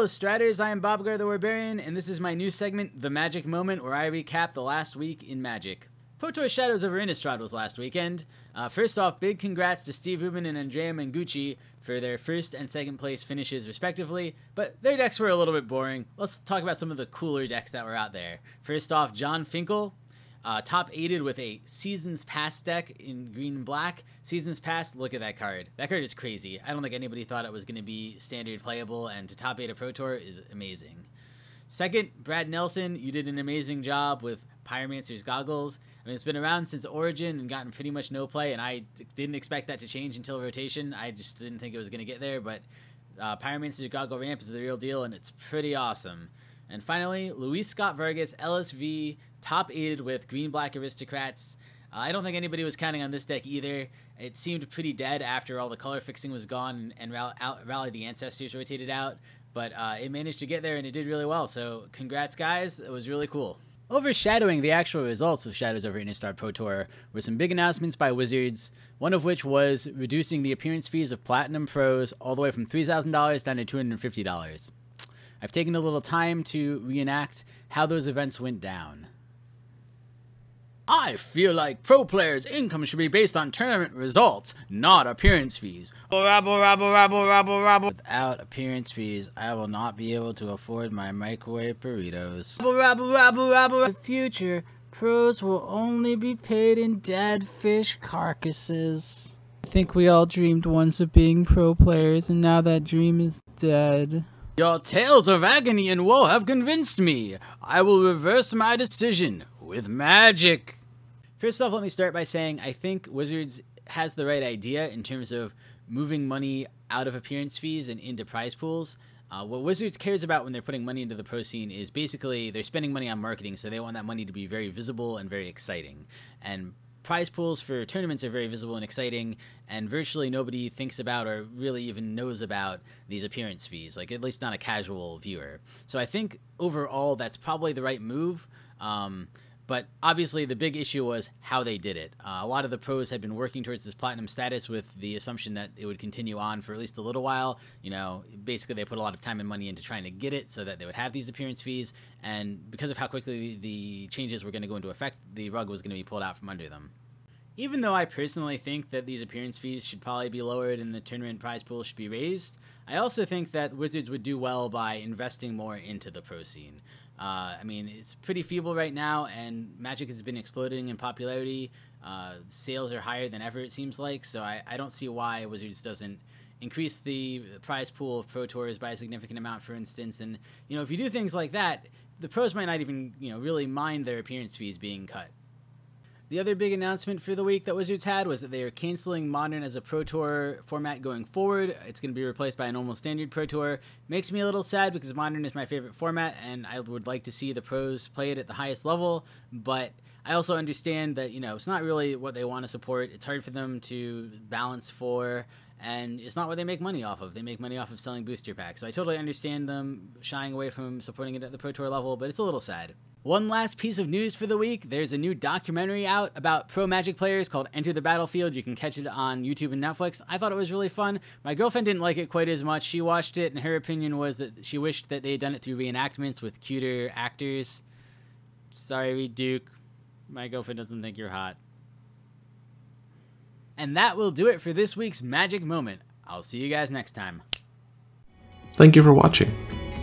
Hello Stratters, I am Bobgar the Warbarian, and this is my new segment, The Magic Moment, where I recap the last week in Magic. Pro Tour Shadows over Innistrad was last weekend. First off, big congrats to Steve Rubin and Andrea Mengucci for their first and second place finishes respectively, but their decks were a little bit boring. Let's talk about some of the cooler decks that were out there. First off, John Finkel, top 8'd with a Seasons Pass deck in green and black. Seasons Pass, look at that card. That card is crazy. I don't think anybody thought it was going to be standard playable, and to top 8 a Pro Tour is amazing. Second, Brad Nelson, you did an amazing job with Pyromancer's Goggles. I mean, it's been around since Origin and gotten pretty much no play, and I didn't expect that to change until rotation. I just didn't think it was going to get there, but Pyromancer's Goggle Ramp is the real deal, and it's pretty awesome. And finally, Luis Scott Vargas, LSV, top 8'd with Green-Black Aristocrats. I don't think anybody was counting on this deck either. It seemed pretty dead after all the color fixing was gone and Rally the Ancestors rotated out, but it managed to get there and it did really well, so congrats guys, it was really cool. Overshadowing the actual results of Shadows over Innistrad Pro Tour were some big announcements by Wizards, one of which was reducing the appearance fees of Platinum Pros all the way from $3,000 down to $250. I've taken a little time to reenact how those events went down. I feel like pro players' income should be based on tournament results, not appearance fees. Rabble, rabble, rabble, rabble, rabble. Without appearance fees, I will not be able to afford my microwave burritos. Rabble, rabble, rabble, rabble. In the future, pros will only be paid in dead fish carcasses. I think we all dreamed once of being pro players, and now that dream is dead. Your tales of agony and woe have convinced me. I will reverse my decision with magic. First off, let me start by saying I think Wizards has the right idea in terms of moving money out of appearance fees and into prize pools. What Wizards cares about when they're putting money into the pro scene is basically they're spending money on marketing, so they want that money to be very visible and very exciting. And prize pools for tournaments are very visible and exciting, and virtually nobody thinks about or really even knows about these appearance fees, like at least not a casual viewer. So I think overall that's probably the right move, but obviously the big issue was how they did it. A lot of the pros had been working towards this platinum status with the assumption that it would continue on for at least a little while. You know, basically they put a lot of time and money into trying to get it so that they would have these appearance fees, and because of how quickly the changes were going to go into effect, the rug was going to be pulled out from under them. Even though I personally think that these appearance fees should probably be lowered and the tournament prize pool should be raised, I also think that Wizards would do well by investing more into the pro scene. I mean, it's pretty feeble right now, and Magic has been exploding in popularity. Sales are higher than ever, it seems like, so I don't see why Wizards doesn't increase the prize pool of Pro Tours by a significant amount, for instance. And, you know, if you do things like that, the pros might not even, you know, really mind their appearance fees being cut. The other big announcement for the week that Wizards had was that they are canceling Modern as a Pro Tour format going forward. It's going to be replaced by a normal standard Pro Tour. Makes me a little sad because Modern is my favorite format, and I would like to see the pros play it at the highest level, but I also understand that, you know, it's not really what they want to support. It's hard for them to balance for, and it's not what they make money off of. They make money off of selling booster packs, so I totally understand them shying away from supporting it at the Pro Tour level, but it's a little sad. One last piece of news for the week, there's a new documentary out about pro Magic players called Enter the Battlefield. You can catch it on YouTube and Netflix. I thought it was really fun. My girlfriend didn't like it quite as much. She watched it, and her opinion was that she wished that they had done it through reenactments with cuter actors. Sorry, Duke. My girlfriend doesn't think you're hot. And that will do it for this week's Magic Moment. I'll see you guys next time. Thank you for watching.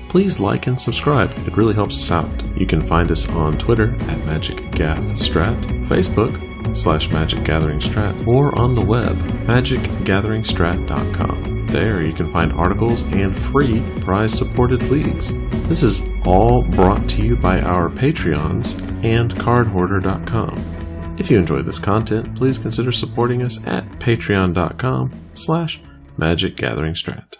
Please like and subscribe, it really helps us out. You can find us on Twitter at MagicGathStrat, Facebook /MagicGatheringStrat, or on the web, magicgatheringstrat.com. There you can find articles and free prize-supported leagues. This is all brought to you by our Patreons and cardhoarder.com. If you enjoyed this content, please consider supporting us at patreon.com/MagicGatheringStrat.